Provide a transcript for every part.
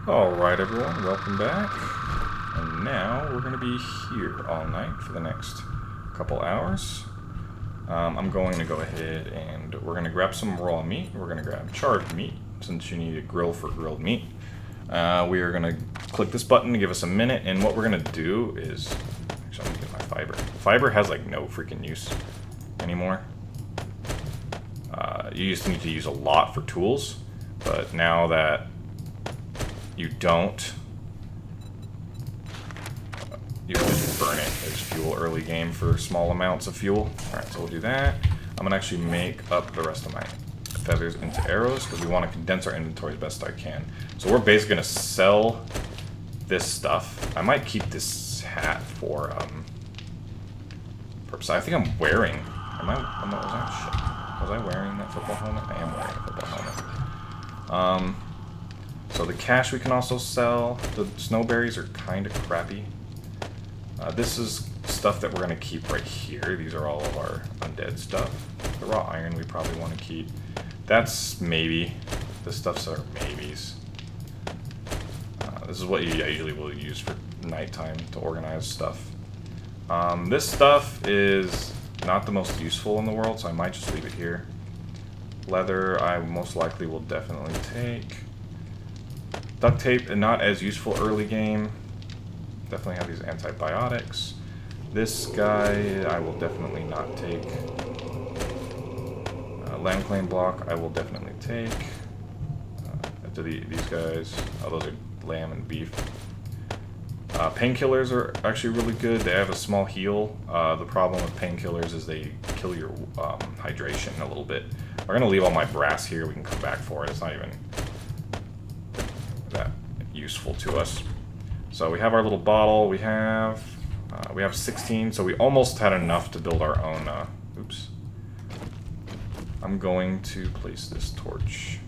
Alright everyone, welcome back. And now we're going to be here all night for the next couple hours. I'm going to go ahead and we're going to grab some raw meat. We're going to grab charred meat, since you need a grill for grilled meat. We are going to click this button to give us a minute, and what we're going to do is... Actually, I'm going to get my fiber. Fiber has like no freaking use anymore. You used to need to use a lot for tools, but now that you don't, you can just burn it as fuel early game for small amounts of fuel. Alright, so we'll do that. I'm going to actually make up the rest of my feathers into arrows because we want to condense our inventory as best I can. So we're basically going to sell this stuff. I might keep this hat for purpose. I think I'm wearing... Was I wearing that football helmet? I am wearing a football helmet. So the cash we can also sell. The snowberries are kind of crappy. This is stuff that we're going to keep right here. These are all of our undead stuff. The raw iron we probably want to keep. That's maybe. This stuff's our maybes. This is what you usually will use for nighttime to organize stuff. This stuff is not the most useful in the world, so I might just leave it here. Leather I most likely will definitely take. Duct tape, not as useful early game. Definitely have these antibiotics. This guy I will definitely not take. Lamb claim block I will definitely take. These guys, those are lamb and beef. Painkillers are actually really good. They have a small heal. The problem with painkillers is they kill your hydration a little bit. We're going to leave all my brass here. We can come back for it. It's not even that useful to us. So we have our little bottle. We have 16, so we almost had enough to build our own... oops. I'm going to place this torch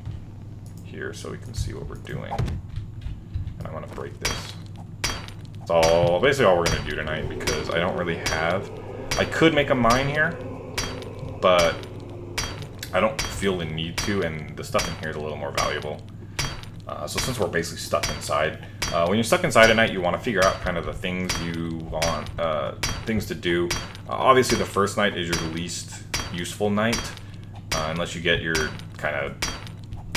here so we can see what we're doing. And I'm going to break this. So basically all we're going to do tonight, because I don't really have... I could make a mine here, but I don't feel the need to, and the stuff in here is a little more valuable. So since we're basically stuck inside, when you're stuck inside at night, you want to figure out kind of the things you want, things to do. Obviously the first night is your least useful night, unless you get your kind of,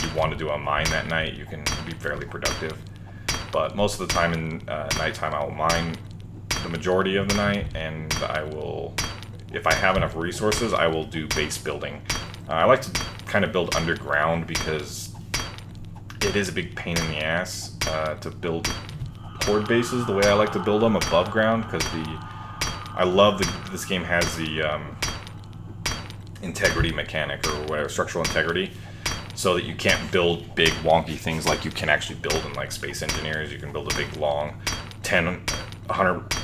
you want to do a mine that night, you can be fairly productive. But most of the time in nighttime, I will mine the majority of the night, and I will, if I have enough resources, I will do base building. I like to kind of build underground because it is a big pain in the ass to build horde bases the way I like to build them above ground, because I love this game has the integrity mechanic, or whatever, structural integrity, so that you can't build big wonky things like you can actually build in like Space Engineers. You can build a big long 100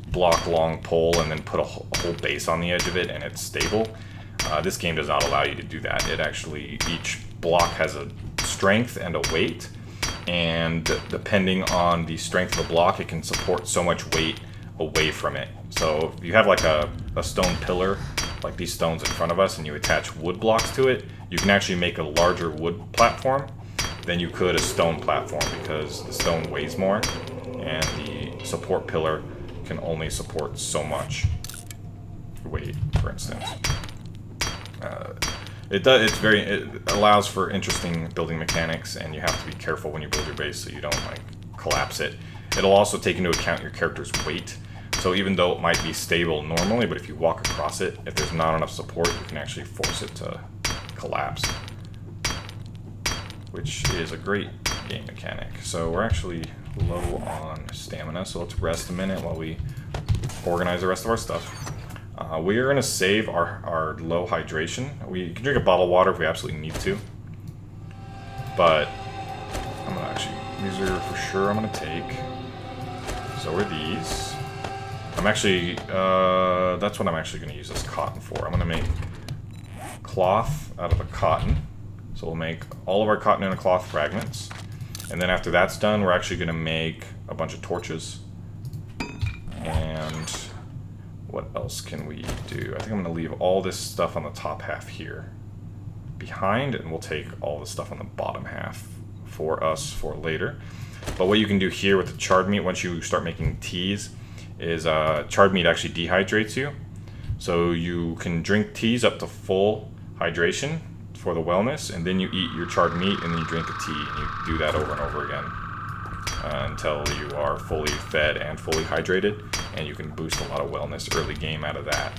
block long pole and then put a whole base on the edge of it and it's stable. This game does not allow you to do that. It actually, each block has a strength and a weight, and depending on the strength of the block, it can support so much weight away from it. So if you have like a stone pillar, like these stones in front of us, and you attach wood blocks to it, you can actually make a larger wood platform than you could a stone platform, because the stone weighs more, and the support pillar can only support so much weight, for instance. It allows for interesting building mechanics, and you have to be careful when you build your base so you don't like collapse it. It'll also take into account your character's weight. So even though it might be stable normally, but if you walk across it, if there's not enough support, you can actually force it to collapse, which is a great game mechanic. So we're actually low on stamina, so let's rest a minute while we organize the rest of our stuff. We are going to save our low hydration. We can drink a bottle of water if we absolutely need to, but I'm going to actually, these are for sure I'm going to take. So are these. I'm actually, that's what I'm actually going to use this cotton for. I'm going to make cloth out of the cotton. So we'll make all of our cotton into cloth fragments. And then after that's done, we're actually going to make a bunch of torches. And what else can we do? I think I'm going to leave all this stuff on the top half here behind, and we'll take all the stuff on the bottom half for us for later. But what you can do here with the charred meat, once you start making teas, is charred meat actually dehydrates you. So you can drink teas up to full hydration for the wellness, and then you eat your charred meat, and then you drink a tea, and you do that over and over again until you are fully fed and fully hydrated, and you can boost a lot of wellness early game out of that.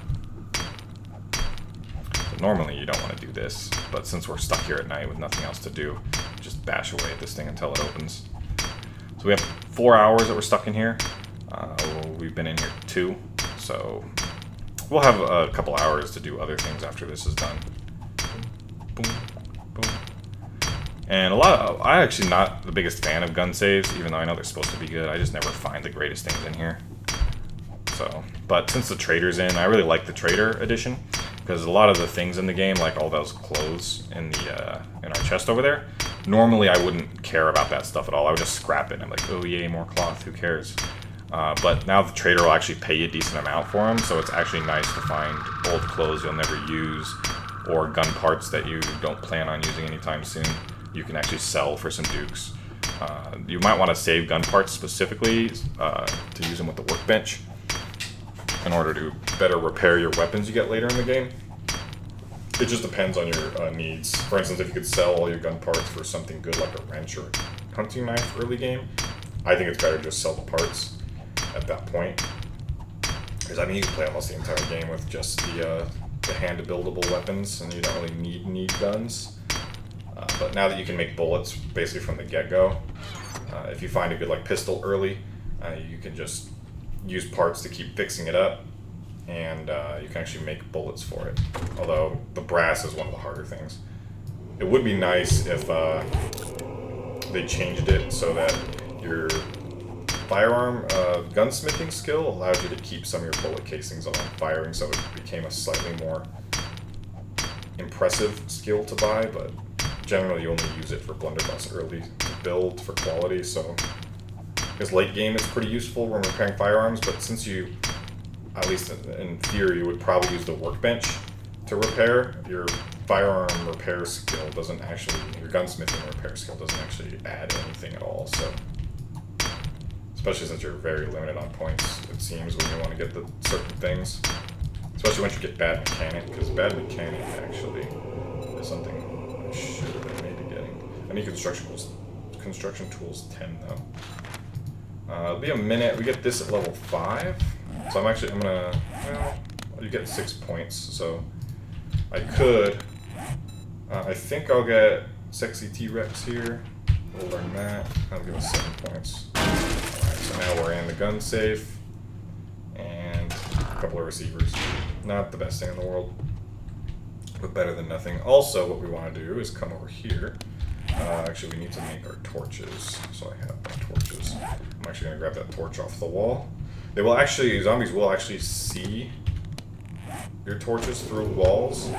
So normally you don't want to do this, but since we're stuck here at night with nothing else to do, just bash away at this thing until it opens. So we have 4 hours that we're stuck in here. We've been in here 2, so we'll have a couple hours to do other things after this is done. Boom, boom. And I'm actually not the biggest fan of gun saves, even though I know they're supposed to be good. I just never find the greatest things in here. So, but since the trader's in, I really like the trader edition, because a lot of the things in the game, like all those clothes in our chest over there, normally I wouldn't care about that stuff at all. I would just scrap it. I'm like, oh yay, more cloth, who cares? But now the trader will actually pay you a decent amount for them, so it's actually nice to find old clothes you'll never use, or gun parts that you don't plan on using anytime soon. You can actually sell for some dukes. You might want to save gun parts specifically to use them with the workbench in order to better repair your weapons you get later in the game. It just depends on your needs. For instance, if you could sell all your gun parts for something good like a wrench or a hunting knife early game, I think it's better to just sell the parts at that point. Because I mean, you can play almost the entire game with just the hand-buildable weapons, and you don't really need guns. But now that you can make bullets basically from the get-go, if you find a good pistol early, you can just use parts to keep fixing it up, and you can actually make bullets for it. Although the brass is one of the harder things. It would be nice if they changed it so that your firearm gunsmithing skill allowed you to keep some of your bullet casings on firing, so it became a slightly more impressive skill to buy, but generally you only use it for blunderbuss early to build for quality. So because late game it's pretty useful when repairing firearms, but since you, at least in theory, would probably use the workbench to repair, your firearm repair skill doesn't actually, your gunsmithing repair skill doesn't actually add anything at all. So especially since you're very limited on points, it seems, when you want to get the certain things. Especially once you get bad mechanic, because bad mechanic actually is something I should have been maybe getting. I need construction tools 10 though. It'll be a minute. We get this at level 5. So I'm gonna, well, you get 6 points. So I could, I think I'll get Sexy T-Rex here. We'll learn that. That'll give us 7 points. Alright, so now we're in the gun safe. And a couple of receivers. Not the best thing in the world, but better than nothing. Also, what we want to do is come over here. Actually, we need to make our torches. So I have my torches. I'm actually going to grab that torch off the wall. They will actually, zombies will actually see your torches through walls.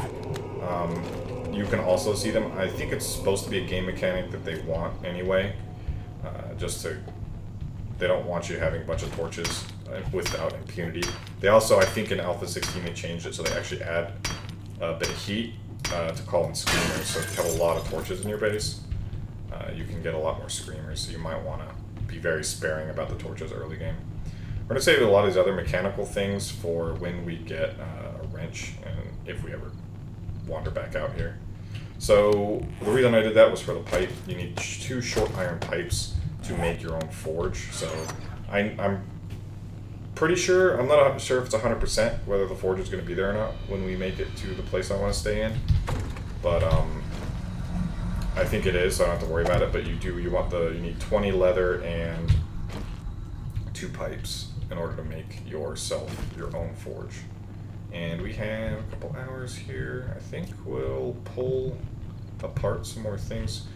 You can also see them. I think it's supposed to be a game mechanic that they want anyway. They don't want you having a bunch of torches without impunity. They also, I think in Alpha 16 they changed it so they actually add a bit of heat to call in screamers. So if you have a lot of torches in your base, you can get a lot more screamers, so you might want to be very sparing about the torches early game. We're going to save a lot of these other mechanical things for when we get a wrench, and if we ever wander back out here. So the reason I did that was for the pipe. You need 2 short iron pipes to make your own forge. So I'm pretty sure, I'm not sure if it's 100% whether the forge is going to be there or not when we make it to the place I want to stay in. But I think it is, so I don't have to worry about it. But you need 20 leather and 2 pipes in order to make yourself your own forge. And we have a couple hours here. I think we'll pull apart some more things,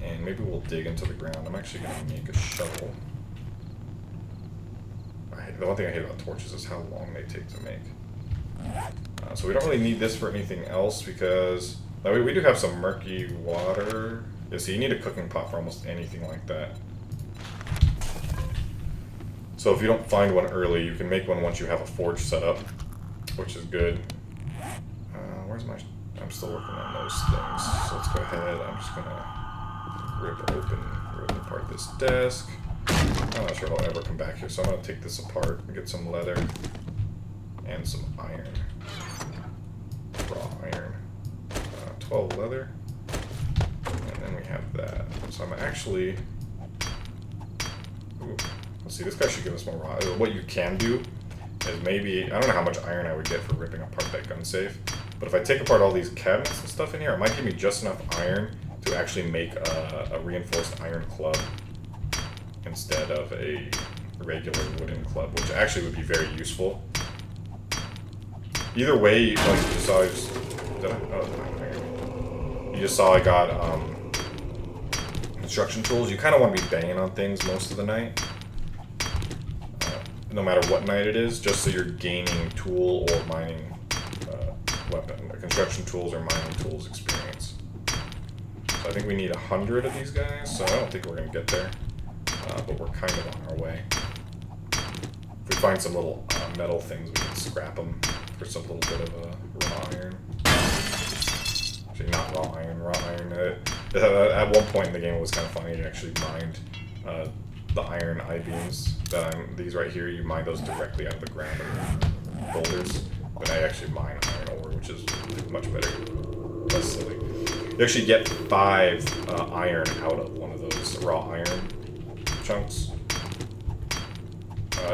and maybe we'll dig into the ground. I'm actually going to make a shovel. The one thing I hate about torches is how long they take to make. So we don't really need this for anything else, because we do have some murky water. Yeah, so you need a cooking pot for almost anything like that. So if you don't find one early, you can make one once you have a forge set up, which is good. Where's my... I'm still working on those things. So let's go ahead. I'm just going to rip open rip apart this desk. I'm not sure if I'll ever come back here, so I'm going to take this apart and get some leather and some iron. Raw iron. 12 leather. And then we have that. So I'm actually... Ooh, let's see, this guy should give us more raw. What you can do is maybe... I don't know how much iron I would get for ripping apart that gun safe, but if I take apart all these cabinets and stuff in here, it might give me just enough iron to actually make a reinforced iron club instead of a regular wooden club, which actually would be very useful. Either way, like you just saw, you just saw I got construction tools. You kind of want to be banging on things most of the night, no matter what night it is, just so you're gaining tool or mining weapon, construction tools or mining tools experience. So I think we need 100 of these guys, so I don't think we're going to get there, but we're kind of on our way. If we find some little metal things, we can scrap them for some little bit of raw iron. Actually, not raw iron, raw iron. At one point in the game, it was kind of funny. You actually mined the iron I-beams. These right here, you mine those directly out of the ground and boulders. But I actually mine iron ore, which is much better. Less silly. You actually get 5 iron out of one of those raw iron chunks.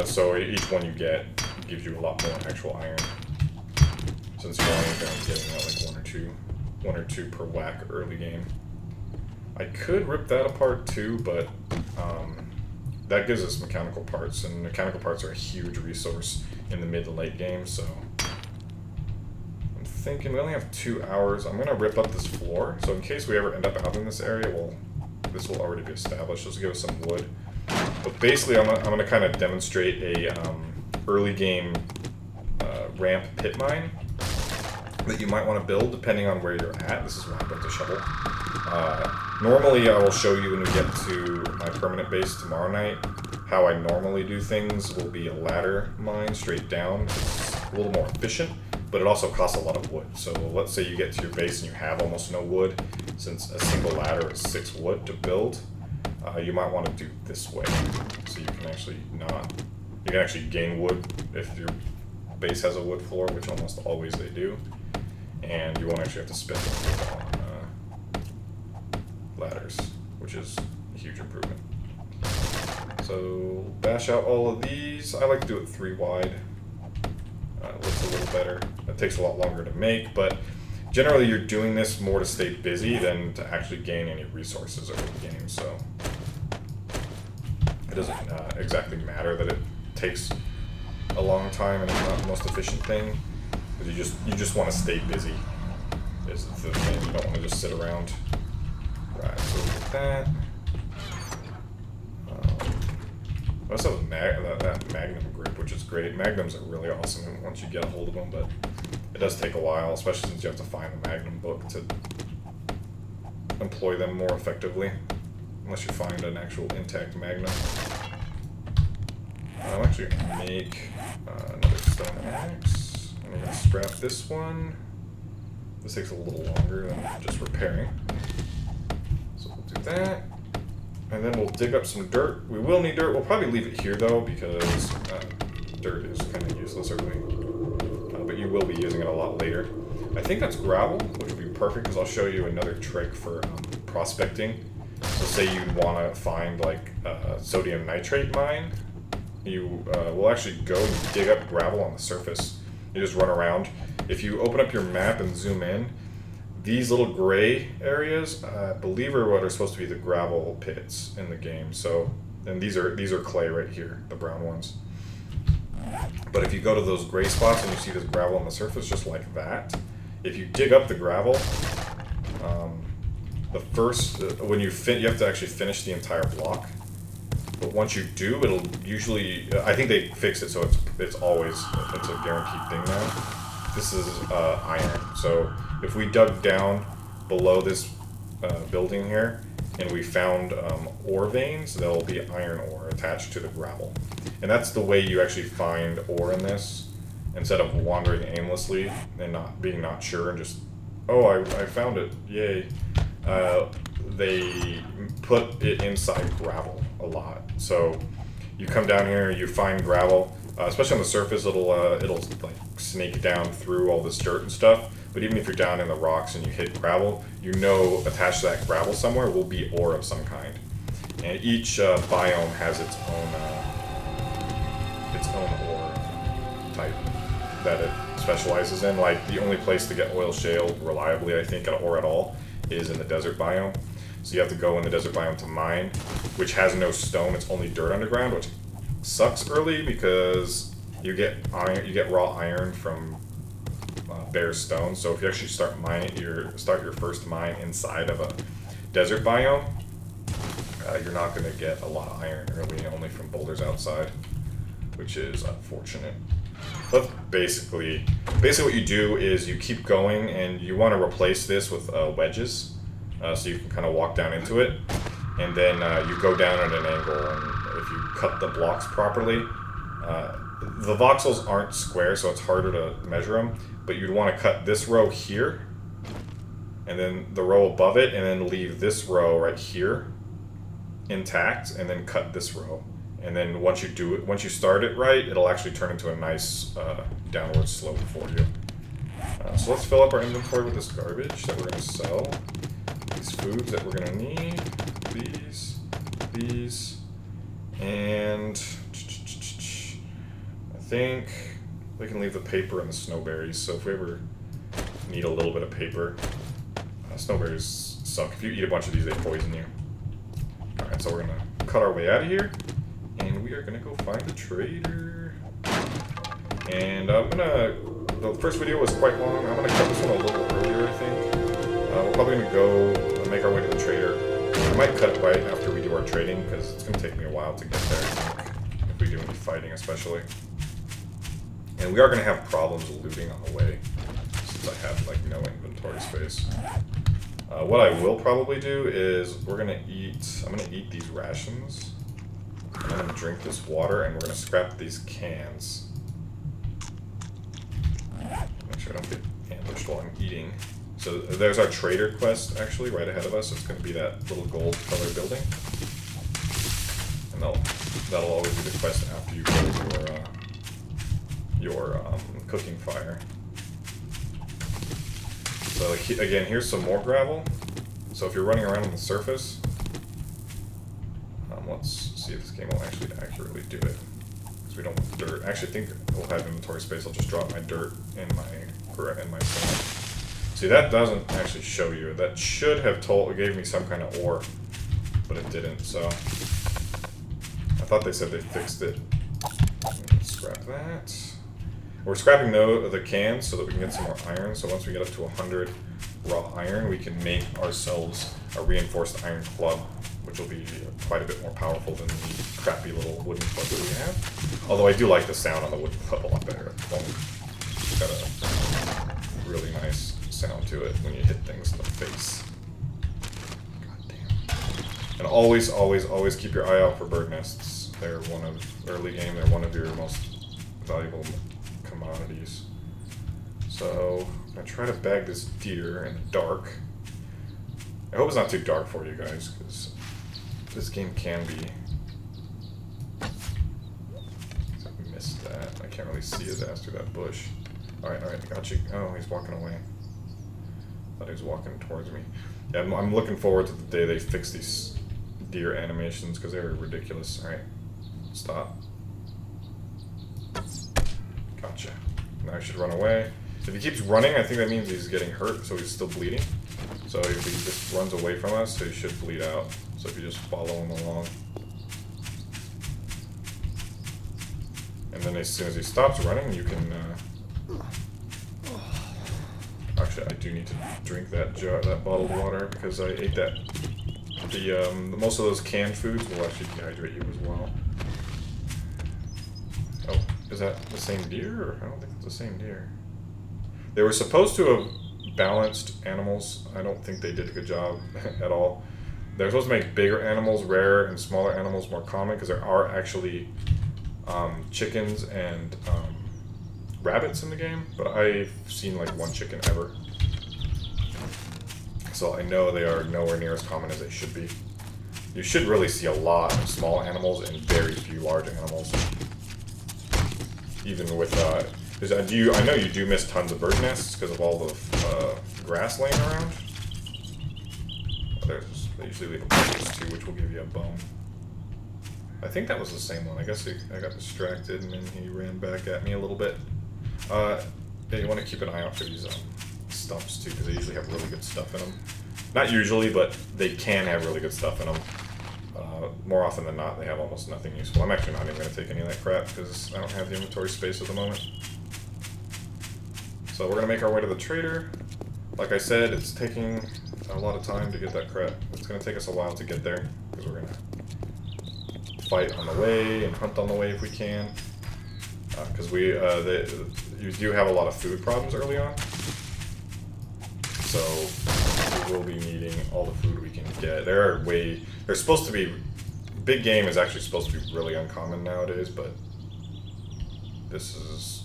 So each one you get gives you a lot more actual iron. Since you're only going to be getting like one or two per whack early game. I could rip that apart too, but that gives us mechanical parts, and mechanical parts are a huge resource in the mid to late game, so I'm thinking we only have 2 hours. I'm going to rip up this floor, so in case we ever end up out in this area, well, this will already be established. Let's give us some wood. But basically, I'm going to kind of demonstrate a early game ramp pit mine that you might want to build depending on where you're at. This is why I built a shovel. Normally, I will show you when we get to my permanent base tomorrow night. How I normally do things will be a ladder mine straight down. It's a little more efficient, but it also costs a lot of wood. So let's say you get to your base and you have almost no wood, since a single ladder is 6 wood to build. You might want to do this way, so you can actually gain wood if your base has a wood floor, which almost always they do, and you won't actually have to spend the wood on ladders, which is a huge improvement. So bash out all of these. I like to do it 3 wide. It looks a little better. It takes a lot longer to make, but generally you're doing this more to stay busy than to actually gain any resources over the game, so it doesn't exactly matter that it takes a long time and it's not the most efficient thing, because you just want to stay busy is the thing. You don't want to just sit around. Right, so with that, I also have that Magnum grip, which is great. Magnums are really awesome once you get a hold of them, but it does take a while, especially since you have to find the Magnum book to employ them more effectively, unless you find an actual intact Magnum. I'm actually going to make another stone axe. I'm going to scrap this one. This takes a little longer than just repairing. So we'll do that. And then we'll dig up some dirt. We will need dirt. We'll probably leave it here though, because dirt is kind of useless early. But you will be using it a lot later. I think that's gravel, which would be perfect, because I'll show you another trick for prospecting. So say you want to find like a sodium nitrate mine. You will actually go and dig up gravel on the surface. You just run around. If you open up your map and zoom in, these little gray areas, I believe, are what are supposed to be the gravel pits in the game. So, and these are clay right here, the brown ones. But if you go to those gray spots and you see this gravel on the surface, just like that, if you dig up the gravel, the first when you have to actually finish the entire block. But once you do, it'll usually, I think they fix it so it's always a guaranteed thing now. This is iron. So if we dug down below this building here and we found ore veins, there'll be iron ore attached to the gravel. And that's the way you actually find ore in this, instead of wandering aimlessly and not sure and just, oh, I found it, yay. they put it inside gravel a lot. So you come down here, you find gravel, especially on the surface. It'll like snake down through all this dirt and stuff. But even if you're down in the rocks and you hit gravel, you know attached to that gravel somewhere will be ore of some kind. And each biome has its own ore type that it specializes in. Like the only place to get oil shale reliably, I think, or at all, is in the desert biome. So you have to go in the desert biome to mine, which has no stone. It's only dirt underground, which sucks early because you get iron, you get raw iron from bare stone. So if you actually start your first mine inside of a desert biome, you're not going to get a lot of iron early, only from boulders outside, which is unfortunate. But basically what you do is you keep going, and you want to replace this with wedges, so you can kind of walk down into it, and then you go down at an angle, and if you cut the blocks properly, the voxels aren't square, so it's harder to measure them, but you'd want to cut this row here, and then the row above it, and then leave this row right here intact, and then cut this row. And then once you start it right, it'll actually turn into a nice downward slope for you. So let's fill up our inventory with this garbage that we're going to sell. These foods that we're going to need. These. And I think we can leave the paper and the snowberries. So if we ever need a little bit of paper, snowberries suck. If you eat a bunch of these, they poison you. Alright, so we're going to cut our way out of here. And we are going to go find a trader. And the first video was quite long. I'm going to cut this one a little earlier, I think. We're probably going to go make our way to the trader. I might cut it right after we do our trading, because it's going to take me a while to get there, if we do any fighting especially. And we are going to have problems looting on the way, since I have like no inventory space. What I will probably do is I'm going to eat these rations. I'm going to drink this water, and we're going to scrap these cans. Make sure I don't get ambushed while I'm eating. So there's our trader quest, actually, right ahead of us. It's going to be that little gold color building. And that'll always be the quest after you build your cooking fire. So again, here's some more gravel. So if you're running around on the surface, let's see if this game will actually accurately do it. Because we don't want dirt. Actually, I think we'll have inventory space. I'll just drop my dirt in my sand. See, that doesn't actually show you. That should have gave me some kind of ore, but it didn't. So I thought they said they fixed it. Scrap that. We're scrapping the cans so that we can get some more iron. So once we get up to 100 raw iron, we can make ourselves a reinforced iron club, which will be quite a bit more powerful than the crappy little wooden club that we have. Although I do like the sound on the wooden club a lot better. It's got a really nice sound to it when you hit things in the face. God damn. And always, always, always keep your eye out for bird nests. They're early game, they're one of your most valuable commodities. So I'm gonna try to bag this deer in the dark. I hope it's not too dark for you guys, because this game can be. I missed that. I can't really see his ass through that bush. Alright, got you. Oh, he's walking away. Thought he was walking towards me. Yeah, I'm looking forward to the day they fix these deer animations, because they're ridiculous. Alright, stop. Gotcha. Now I should run away. If he keeps running, I think that means he's getting hurt, so he's still bleeding. So if he just runs away from us, he should bleed out. So if you just follow him along. And then as soon as he stops running, you can... Actually, I do need to drink that bottled water, because I ate that. Most of those canned foods will actually dehydrate you as well. Oh, is that the same deer? Or I don't think it's the same deer. They were supposed to have balanced animals. I don't think they did a good job at all. They're supposed to make bigger animals rare and smaller animals more common, because there are actually chickens and rabbits in the game, but I've seen like one chicken ever. So I know they are nowhere near as common as they should be. You should really see a lot of small animals and very few large animals. Even with, I know you do miss tons of bird nests because of all the grass laying around. They usually leave a bunch too, which will give you a bone. I think that was the same one. I guess I got distracted and then he ran back at me a little bit. Yeah, you want to keep an eye out for these stumps too, because they usually have really good stuff in them. Not usually, but they can have really good stuff in them. More often than not, they have almost nothing useful. I'm actually not even going to take any of that crap because I don't have the inventory space at the moment. So we're going to make our way to the trader. Like I said, it's taking a lot of time to get that crap. It's going to take us a while to get there because we're going to fight on the way and hunt on the way if we can. Because you do have a lot of food problems early on. So we will be needing all the food we can get. There's supposed to be, big game is actually supposed to be really uncommon nowadays, but this is,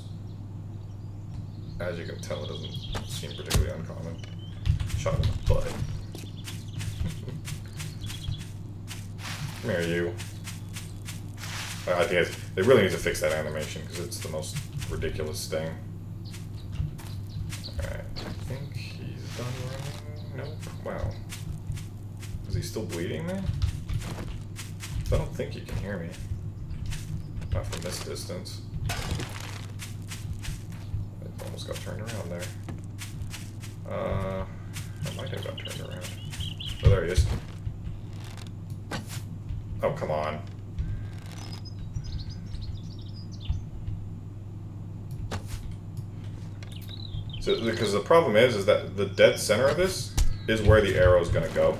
as you can tell, it doesn't seem particularly uncommon. Shot in the butt. Come here, you. I think they really need to fix that animation because it's the most ridiculous thing. Alright, I think he's done running. Nope. Wow. Is he still bleeding there? I don't think he can hear me. Not from this distance. I almost got turned around there. I might have got turned around. Oh, there he is. Oh, come on. So, because the problem is that the dead center of this is where the arrow is going to go.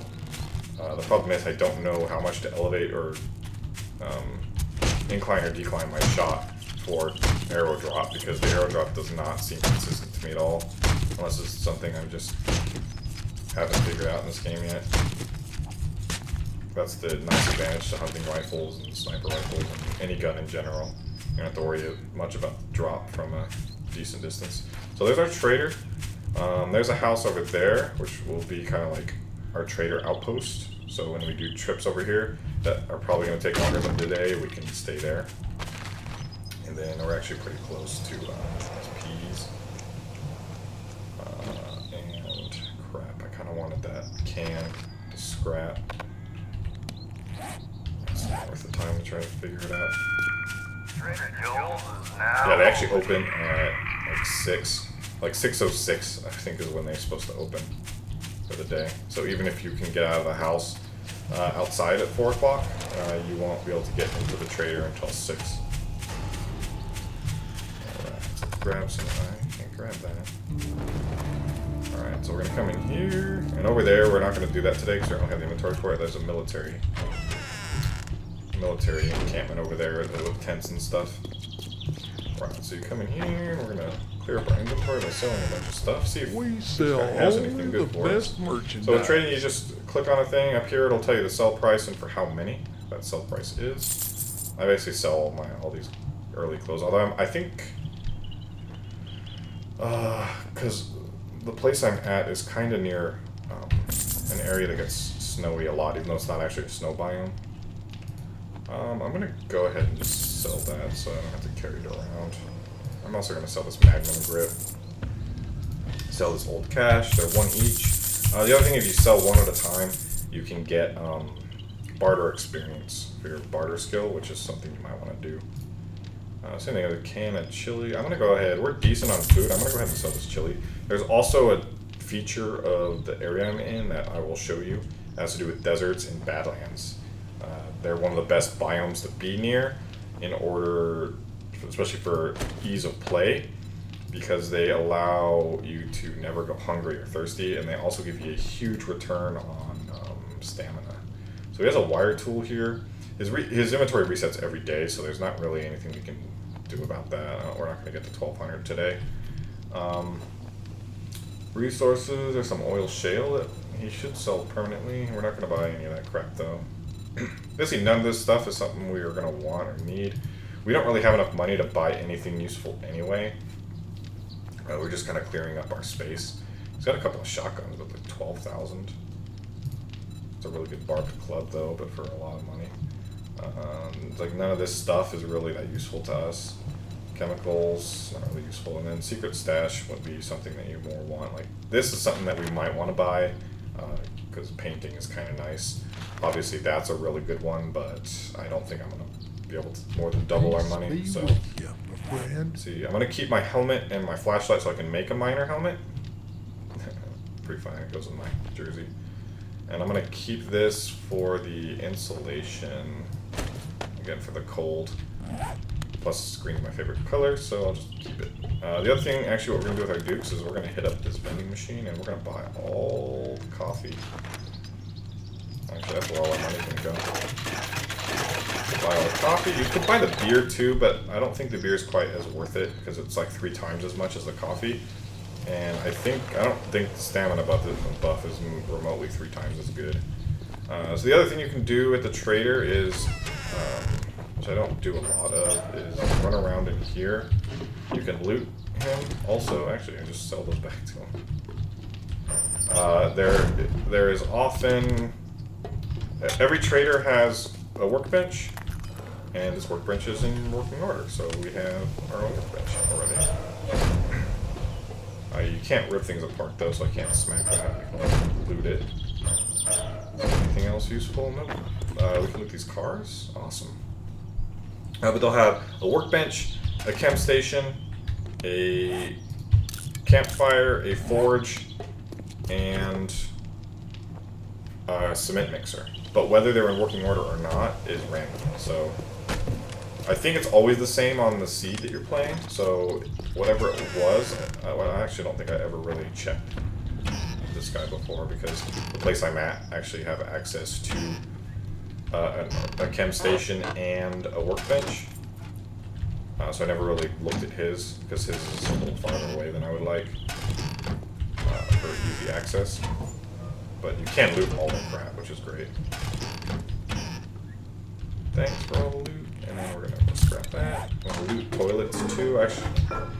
The problem is I don't know how much to elevate or incline or decline my shot for arrow drop, because the arrow drop does not seem consistent to me at all, unless it's something I just haven't figured out in this game yet. That's the nice advantage to hunting rifles and sniper rifles and any gun in general. You don't have to worry much about drop from a decent distance. So there's our trader. There's a house over there, which will be kind of like our trader outpost. So when we do trips over here that are probably going to take longer than today, we can stay there. And then we're actually pretty close to peas. And crap, I kind of wanted that can to scrap. It's not worth the time to try to figure it out. Yeah, they actually open at like 6. Like 6:06, I think, is when they're supposed to open for the day. So even if you can get out of the house outside at 4 o'clock, you won't be able to get into the trader until 6. Alright, let's grab some. I can't grab that. Alright, so we're going to come in here. And over there, we're not going to do that today because we don't have the inventory for it. There's a military encampment over there with tents and stuff. Right, so you come in here, and we're going to clear up our inventory by selling a bunch of stuff. See if we sell has anything good for us. So with trading, you just click on a thing up here. It'll tell you the sell price and for how many that sell price is. I basically sell all these early clothes. Although I think, because the place I'm at is kind of near an area that gets snowy a lot, even though it's not actually a snow biome. I'm gonna go ahead and just sell that so I don't have to carry it around. I'm also going to sell this Magnum grip. Sell this old cash. They're 1 each. The other thing, if you sell one at a time, you can get barter experience for your barter skill, which is something you might want to do. Same thing, a can of chili. I'm going to go ahead. We're decent on food. I'm going to go ahead and sell this chili. There's also a feature of the area I'm in that I will show you. It has to do with deserts and badlands. They're one of the best biomes to be near in order, especially for ease of play, because they allow you to never go hungry or thirsty, and they also give you a huge return on stamina. So he has a wire tool here. His inventory resets every day, so there's not really anything we can do about that. We're not going to get to 1200 today. Resources, there's some oil shale that he should sell permanently. We're not going to buy any of that crap though. Basically none of this stuff is something we are going to want or need. We don't really have enough money to buy anything useful anyway. We're just kind of clearing up our space. He's got a couple of shotguns, but like 12,000. It's a really good barbed club though, but for a lot of money. It's like none of this stuff is really that useful to us. Chemicals, not really useful. And then secret stash would be something that you more want. Like this is something that we might want to buy because painting is kind of nice. Obviously that's a really good one, but I don't think I'm going to be able to more than double our money. So see, I'm going to keep my helmet and my flashlight so I can make a miner helmet. Pretty fine, it goes in my jersey. And I'm going to keep this for the insulation, again for the cold. Plus green's my favorite color, so I'll just keep it. The other thing, actually what we're going to do with our dukes is we're going to hit up this vending machine and we're going to buy all the coffee. Actually, that's where all our money's going to go. Buy all the coffee. You could buy the beer too, but I don't think the beer is quite as worth it because it's like 3 times as much as the coffee. And I don't think the stamina buff is remotely 3 times as good. So the other thing you can do at the trader is, which I don't do a lot of, is run around in here. You can loot him. Also, actually, I just sell those back to him. There is often, every trader has a workbench, and this workbench is in working order. So we have our own workbench already. You can't rip things apart though, so I can't smack that. We can loot it. Anything else useful? Nope. We can loot these cars. Awesome. But they'll have a workbench, a chem station, a campfire, a forge, and a cement mixer. But whether they're in working order or not is random. So I think it's always the same on the seed that you're playing. So whatever it was, well, I actually don't think I ever really checked this guy before because the place I'm at actually have access to a chem station and a workbench. So I never really looked at his because his is a little farther away than I would like for easy access. But you can loot all the crap, which is great. Thanks for all the loot. And then we're going to scrap that. We're going to loot toilets too, actually.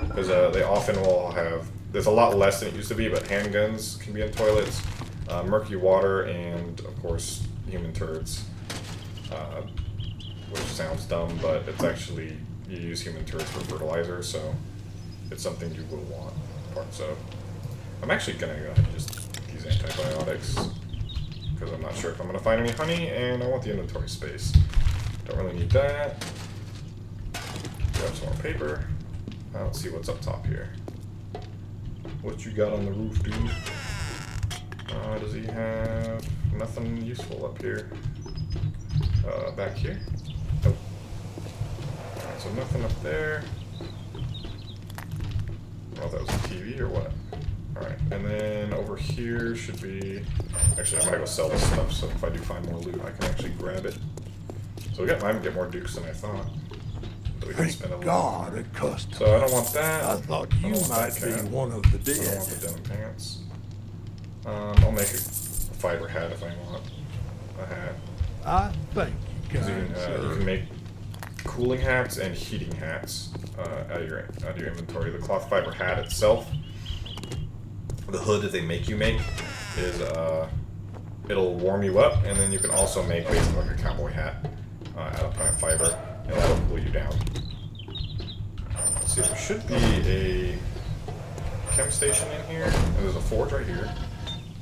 Because they often will have, there's a lot less than it used to be, but handguns can be in toilets. Murky water and, of course, human turds. Which sounds dumb, but it's actually, you use human turds for fertilizer, so it's something you will want parts of. I'm actually going to go ahead and just use antibiotics. Because I'm not sure if I'm going to find any honey, and I want the inventory space. Don't really need that. Grab some more paper. Let's see what's up top here. What you got on the roof, dude? Does he have nothing useful up here? Back here? Nope. Alright, so nothing up there. Oh, that was a TV or what? Alright, and then over here should be... Actually, I might go sell this stuff, so if I do find more loot, I can actually grab it. So I might get more dukes than I thought. But we can spend a little. So I don't want that. I thought you might be one of the dead. I don't want the denim pants. I'll make a fiber hat if I want a hat. I think you You can make cooling hats and heating hats out of your inventory. The cloth fiber hat itself, the hood that they make you make, is it'll warm you up, and then you can also make basically like a cowboy hat out of plant fiber, and that'll cool you down. Let's see, there should be a chem station in here, and there's a forge right here.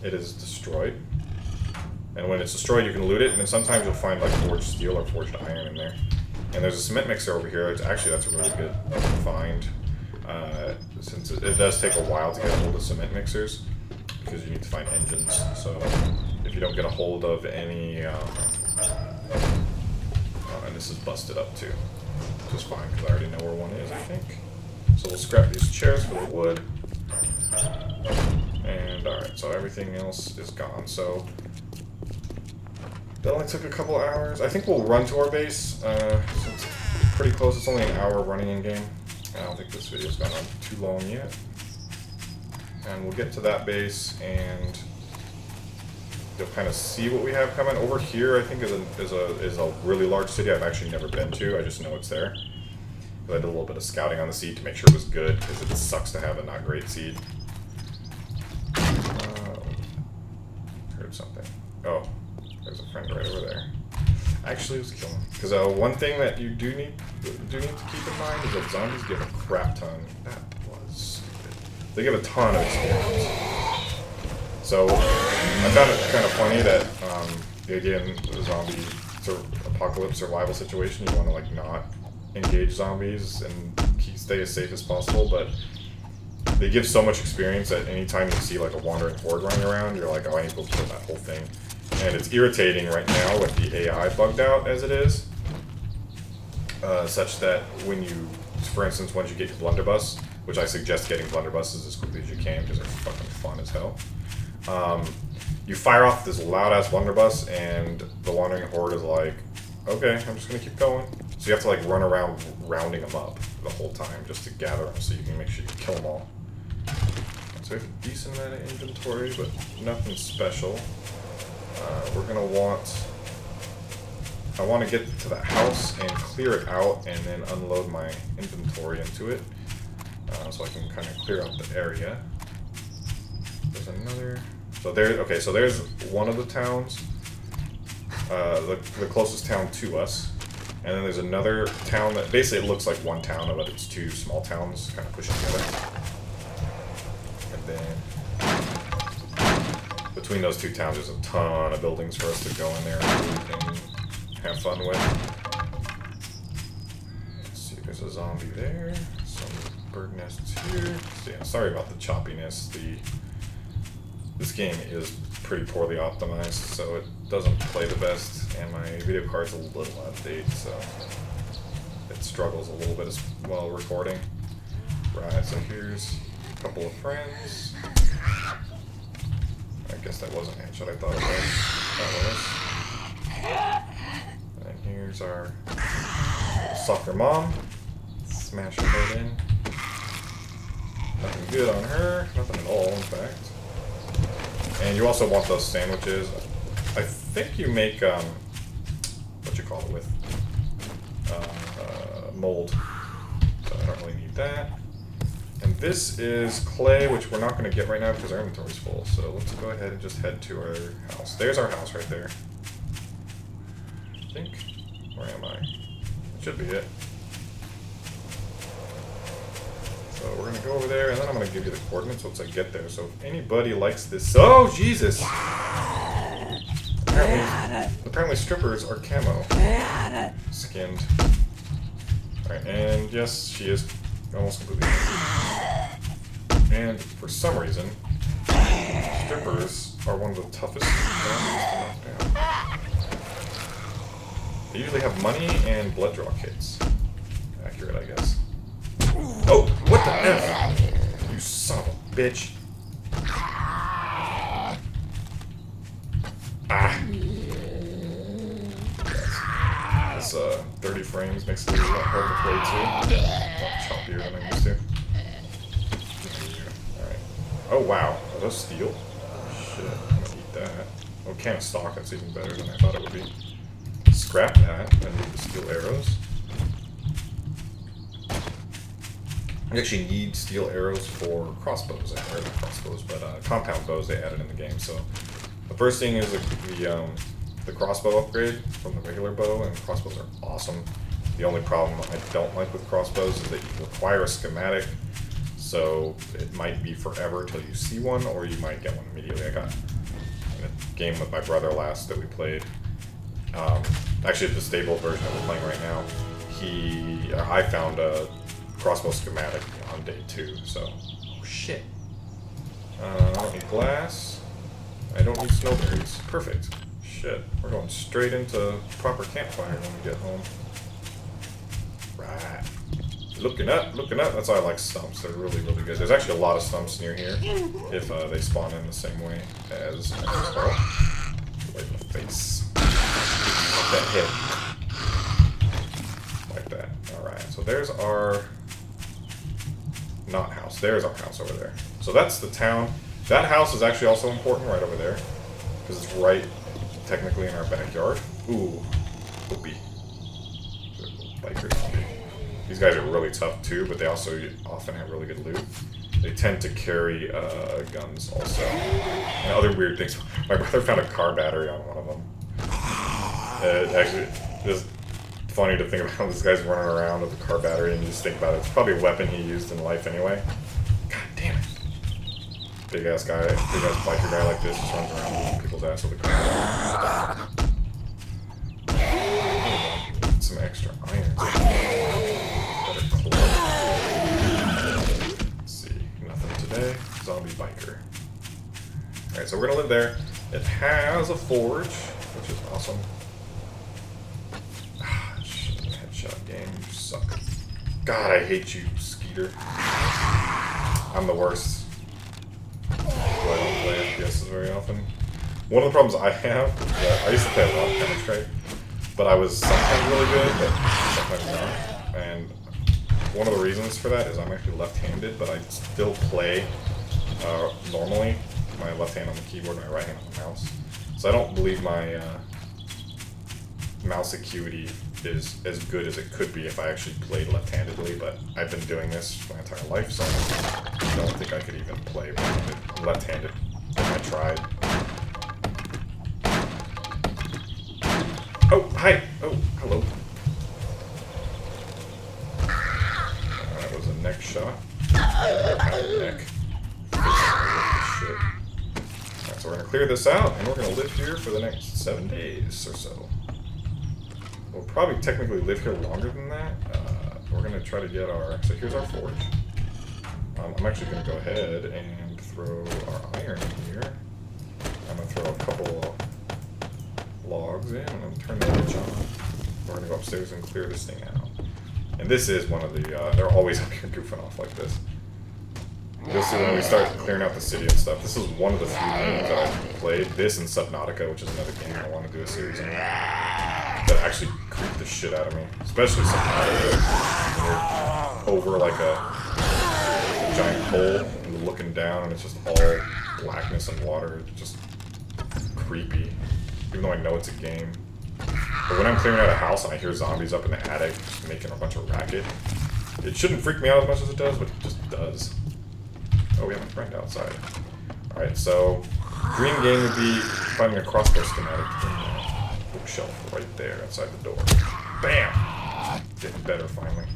It is destroyed. And when it's destroyed, you can loot it, and then sometimes you'll find like forged steel or forged iron in there. And there's a cement mixer over here. Actually, that's a really good find, since it does take a while to get a hold of cement mixers, because you need to find engines. So if you don't get a hold of any, and this is busted up too, which is fine because I already know where one is, I think. So we'll scrap these chairs for the wood. And alright, so everything else is gone. So that only took a couple hours. I think we'll run to our base, since it's pretty close. It's only an hour running in game. I don't think this video's gone on too long yet. And we'll get to that base, and you'll kind of see what we have coming. Over here, I think, is a really large city I've actually never been to. I just know it's there. But I did a little bit of scouting on the seed to make sure it was good, because it sucks to have a not great seed. Oh, there's a friend right over there. Actually, let's kill him. Because one thing that you do need to keep in mind is that zombies give a crap ton. That was stupid. They give a ton of experience. So I found it kind of funny that the idea in the zombie apocalypse survival situation, you want to like not engage zombies and stay as safe as possible, but they give so much experience that anytime you see like a wandering horde running around, you're like, oh, I need to go kill that whole thing. And it's irritating right now with the AI bugged out as it is, such that when you, for instance, once you get your blunderbuss, which I suggest getting blunderbusses as quickly as you can because they're fucking fun as hell, you fire off this loud-ass blunderbuss and the wandering horde is like, okay, I'm just gonna keep going. So you have to like run around rounding them up the whole time just to gather them so you can make sure you kill them all. So we have a decent amount of inventory, but nothing special. We're gonna I want to get to that house and clear it out and then unload my inventory into it. So I can kind of clear out the area. There's another, so there's one of the towns, the closest town to us. And then there's another town that basically it looks like one town, but it's two small towns kind of pushing together. And then between those two towns, there's a ton of buildings for us to go in there and have fun with. Let's see, there's a zombie there, some bird nests here. So yeah, sorry about the choppiness. This game is pretty poorly optimized, so it doesn't play the best, and my video card's a little out of date, so it struggles a little bit as well recording. Right, so here's a couple of friends. I guess that wasn't headshot, I thought it was. That was. And here's our soccer mom. Smash her head in. Nothing good on her, nothing at all, in fact. And you also want those sandwiches. I think you make, what you call it with, mold. So I don't really need that. And this is clay, which we're not going to get right now because our inventory's full. So let's go ahead and just head to our house. There's our house right there. I think. Where am I? It should be it. So we're going to go over there, and then I'm going to give you the coordinates once I get there. So if anybody likes this... Oh, Jesus! Apparently strippers are camo. Skinned. Alright, and yes, she is almost completely... And for some reason, strippers are one of the toughest zombies to knock down. They usually have money and blood draw kits. Accurate, I guess. Oh, what the F? You son of a bitch. Ah. This 30 frames makes it a lot harder to play too. A lot choppier than I used to. Alright. Oh wow. Are those steel? Shit, I'm gonna eat that. Oh, can of stock, that's even better than I thought it would be. Scrap that, I need the steel arrows. You actually need steel arrows for crossbows, or not crossbows, but compound bows they added in the game. So the first thing is the crossbow upgrade from the regular bow, and crossbows are awesome. The only problem I don't like with crossbows is that you require a schematic, so it might be forever till you see one, or you might get one immediately. I got in a game with my brother last that we played. Actually, the stable version that we're playing right now, I found a crossbow schematic on day 2, so... Oh, shit. I don't need glass. I don't need snowberries. Perfect. Shit. We're going straight into proper campfire when we get home. Right. Looking up, looking up. That's why I like stumps. They're really, really good. There's actually a lot of stumps near here if they spawn in the same way as Rahl. Right in the face. That hit. Like that. Alright, so there's our... Not house. There's our house over there. So that's the town. That house is actually also important right over there. Because it's right, technically, in our backyard. Ooh. Whoopee. Biker zombie. These guys are really tough too, but they also often have really good loot. they tend to carry guns also. And other weird things. My brother found a car battery on one of them. Actually, just funny to think about this guy's running around with a car battery and you just think about it. It's probably a weapon he used in life anyway. God damn it. Big ass guy, big ass biker guy like this just runs around with people's ass with a car battery. Some extra iron. Better clothes. Let's see. Nothing today. Zombie biker. Alright, so we're gonna live there. It has a forge, which is awesome. Headshot game, you suck. God, I hate you, Skeeter. I'm the worst. I don't play FPSs very often. One of the problems I have is that I used to play a lot of Counter-Strike, but I was sometimes really good, but sometimes not. And one of the reasons for that is I'm actually left-handed, but I still play normally. My left hand on the keyboard, my right hand on the mouse. So I don't believe my mouse acuity is as good as it could be if I actually played left-handedly, but I've been doing this my entire life, so I don't think I could even play left-handed if I tried. Oh, hi! Oh, hello. That was a neck shot. Neck. Shit. Alright, so we're gonna clear this out, and we're gonna live here for the next 7 days or so. We'll probably technically live here longer than that. We're gonna try to get our... So here's our forge. I'm actually gonna go ahead and throw our iron in here. I'm gonna throw a couple logs in, and I'm gonna turn the switch on. We're gonna go upstairs and clear this thing out. And this is one of the... they're always up here goofing off like this. You'll see when we start clearing out the city and stuff. This is one of the few games that I've played. This and Subnautica, which is another game I want to do a series on. That actually creep the shit out of me. Especially Subnautica. When you're over like a giant hole and you're looking down and it's just all blackness and water. It's just creepy. Even though I know it's a game. But when I'm clearing out a house and I hear zombies up in the attic just making a bunch of racket, it shouldn't freak me out as much as it does, but it just does. Oh, we have a friend outside. Alright, so dream game would be finding a crossbow schematic in the bookshelf right there outside the door. Bam! Getting better finally.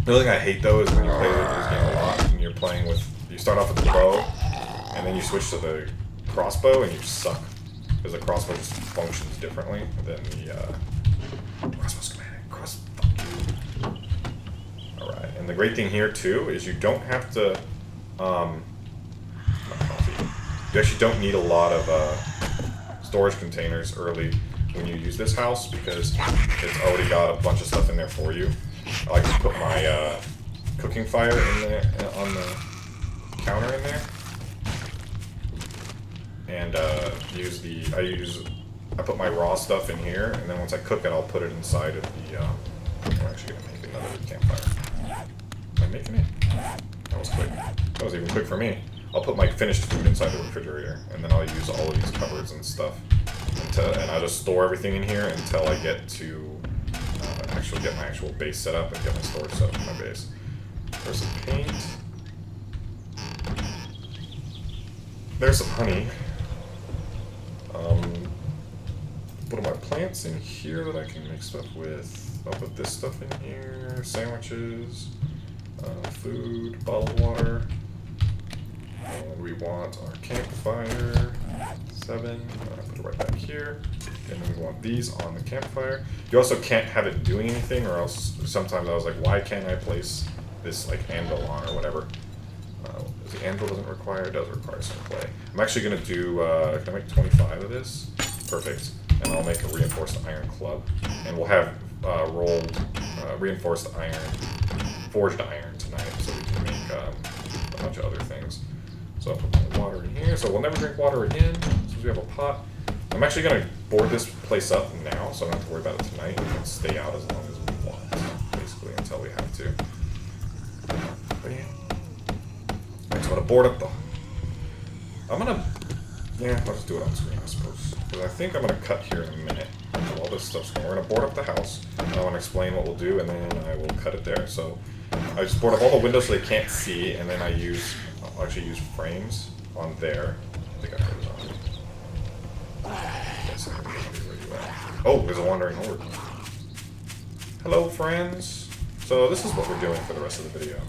The only thing I hate though is when you play this game a lot and you're playing with, you start off with the bow and then you switch to the crossbow and you suck. Because the crossbow just functions differently than the crossbow schematic. Alright, and the great thing here too is you don't have to, you actually don't need a lot of storage containers early when you use this house because it's already got a bunch of stuff in there for you. I like to put my cooking fire in there, on the counter in there. And I put my raw stuff in here, and then once I cook it, I'll put it inside of the, I'm actually going to make another campfire. Am I making it? That was quick. That was even quick for me. I'll put my finished food inside the refrigerator, and then I'll use all of these cupboards and stuff. And I'll just store everything in here until I get to get my actual base set up and get my storage set up in my base. There's some paint. There's some honey. What are my plants in here that I can make stuff with? I'll put this stuff in here. Sandwiches, food, bottled water. And we want our campfire. 7. Put it right back here. And then we want these on the campfire. You also can't have it doing anything, or else sometimes I was like, why can't I place this like anvil on or whatever? The anvil doesn't require, it does require some clay. I'm actually going to do, can I make 25 of this? Perfect. And I'll make a reinforced iron club. And we'll have rolled reinforced iron, forged iron tonight, so we can make a bunch of other things. So I'll put my water in here, so we'll never drink water again, since we have a pot. I'm actually going to board this place up now, so I don't have to worry about it tonight. We can stay out as long as we want, basically, until we have to. But yeah. Alright, so I'm going to board up the... I'll just do it on screen, I suppose. Because I think I'm going to cut here in a minute until all this stuff's going. We're going to board up the house, and I want to explain what we'll do, and then I will cut it there. So I just board up all the windows so they can't see, and then I'll actually use frames on there. I think I heard it on. Yes, I heard it. Where you at? Oh, there's a wandering horde. Hello, friends. So this is what we're doing for the rest of the video.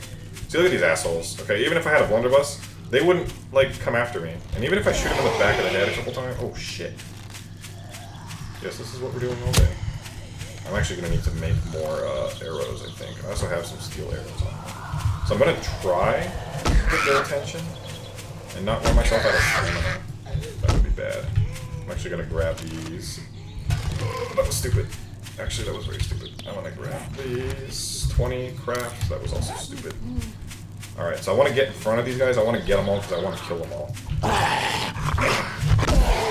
See, look at these assholes. Okay, even if I had a blunderbuss, they wouldn't, like, come after me. And even if I shoot them in the back of the head a couple times... Oh, shit. Yes, this is what we're doing all day. I'm actually going to need to make more arrows, I think. I also have some steel arrows on. So I'm going to try to get their attention and not run myself out of stamina. That would be bad. I'm actually going to grab these. Oh, that was stupid. Actually, that was very stupid. I want to grab these 20 crafts. That was also stupid. Alright, so I want to get in front of these guys. I want to get them all because I want to kill them all.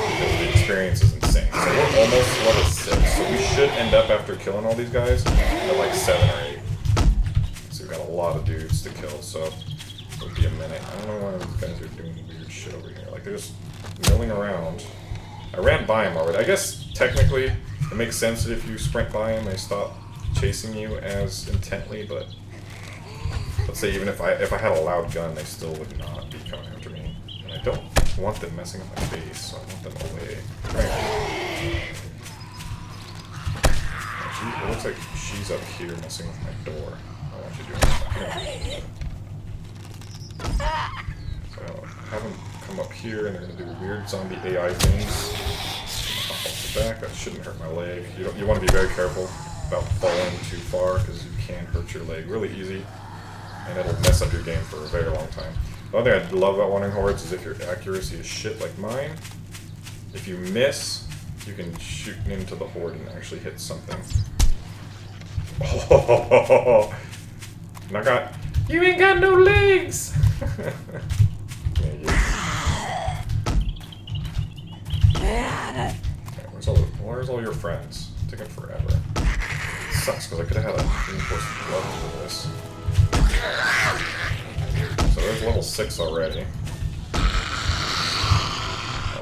Because the experience is insane. So we're almost level 6. So we should end up, after killing all these guys, at like 7 or 8. So we've got a lot of dudes to kill, so it'll be a minute. I don't know why these guys are doing weird shit over here. Like, they're just milling around. I ran by them already. I guess, technically, it makes sense that if you sprint by them, they stop chasing you as intently, but let's say even if I had a loud gun, they still would not be coming after me. And I don't want them messing with my base, so I want them away. Right. It looks like she's up here messing with my door. I want you doing that. So have them come up here, and they're going to do weird zombie AI things. Off the back, that shouldn't hurt my leg. You want to be very careful about falling too far, because you can hurt your leg really easy, and it'll mess up your game for a very long time. The other thing I love about wandering hordes is if your accuracy is shit like mine, if you miss, you can shoot into the horde and actually hit something. Oh, you ain't got no legs! Yeah, where's all your friends? It's taking forever. It sucks because I could have had a reinforced glove for this. So there's level 6 already. Oh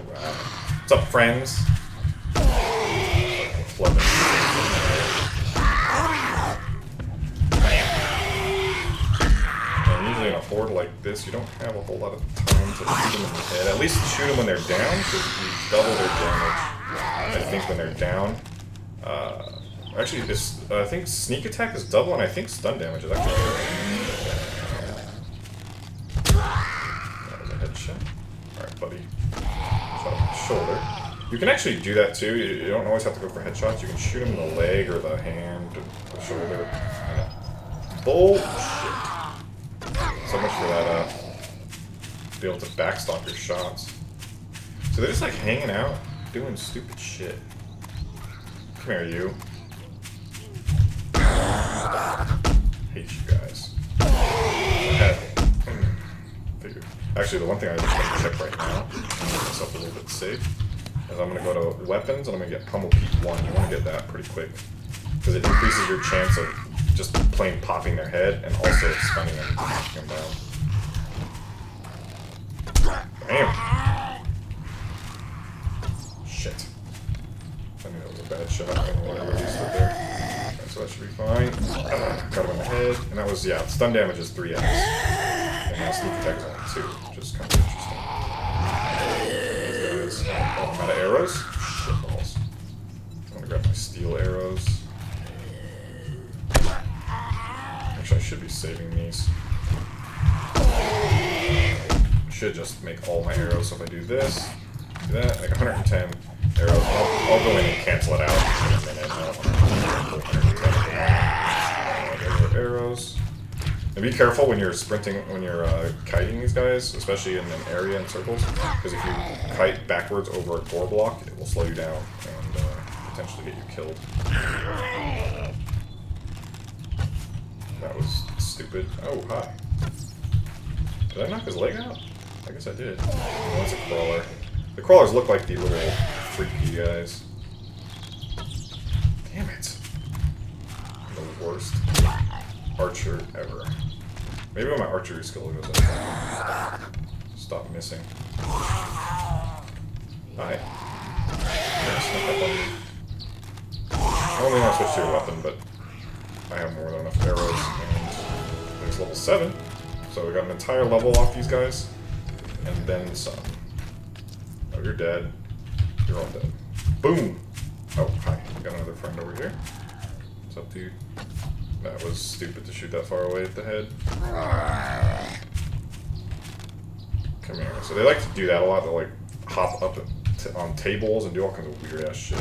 wow. What's up, friends? And usually in a horde like this, you don't have a whole lot of time to shoot them in the head. At least shoot them when they're down, because you double their damage. I think when they're down. Actually, I think sneak attack is double, and I think stun damage is actually double. That was a headshot. Alright, buddy. Shot him in the shoulder. You can actually do that too. You don't always have to go for headshots. You can shoot him in the leg or the hand or the shoulder. Bullshit. So much for that, be able to backstop your shots. So they're just like hanging out, doing stupid shit. Come here, you. Hate you guys. Actually, the one thing I just want to check right now, to make myself a little bit safe, is I'm going to go to weapons and I'm going to get Pummel Pete 1. You want to get that pretty quick, because it increases your chance of just plain popping their head and also stunning them and knocking them down. Bam! Shit. I knew that was a bad shot. I don't know why I released it there. Okay, so that should be fine. Got him in the head. And that was, yeah, stun damage is 3x. And now sneak attack is only 2, which is kind of interesting. These guys. Oh, I'm out of arrows? Shit balls. I'm gonna grab my steel arrows. Actually, I should be saving these. Should just make all my arrows. So if I do this, do that, make 110 arrows. I'll go in and cancel it out in a minute. I don't want to 110 arrows. And be careful when you're sprinting, when you're kiting these guys, especially in an area in circles, because if you kite backwards over a core block, it will slow you down and potentially get you killed. That was stupid. Oh, hi. Did I knock his leg out? I guess I did. Oh, that's a crawler. The crawlers look like the little freaky guys. Damn it. The worst archer ever. Maybe when my archery skill goes up. Stop missing. Hi. I'm gonna sneak up on you. I only want to switch to your weapon, but I have more than enough arrows and is level 7. So we got an entire level off these guys. And then some. Oh, you're dead. You're all dead. Boom! Oh, hi. Got another friend over here. What's up, dude? That was stupid to shoot that far away at the head. Come here. So they like to do that a lot. They'll like hop up on tables and do all kinds of weird ass shit.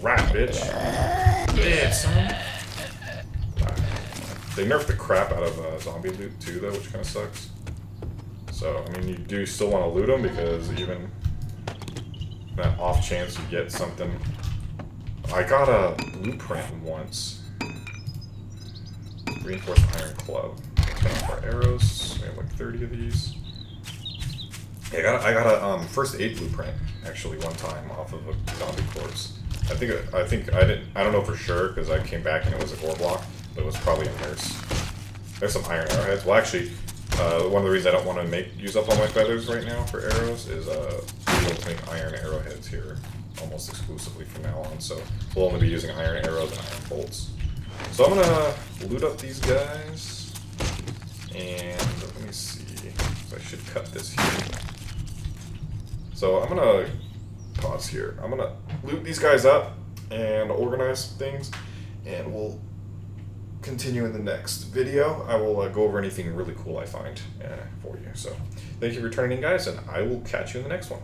Rat, bitch. Dead, son. They nerfed the crap out of zombie loot too, though, which kind of sucks. So, I mean, you do still want to loot them because even that off chance you get something. I got a blueprint once. Reinforced iron club. Turn off our arrows. We have like 30 of these. Yeah, I got a first aid blueprint actually one time off of a zombie corpse. I don't know for sure because I came back and it was a ore block, but it was probably a nurse. There's some iron arrowheads. Well, actually, one of the reasons I don't want to use up all my feathers right now for arrows is we'll make iron arrowheads here almost exclusively from now on. So we'll only be using iron arrows and iron bolts. So I'm gonna loot up these guys, and let me see. So I should cut this here. So I'm gonna pause here. I'm gonna loot these guys up and organize some things, and we'll continue in the next video. I will go over anything really cool I find for you. So thank you for turning in, guys, and I will catch you in the next one.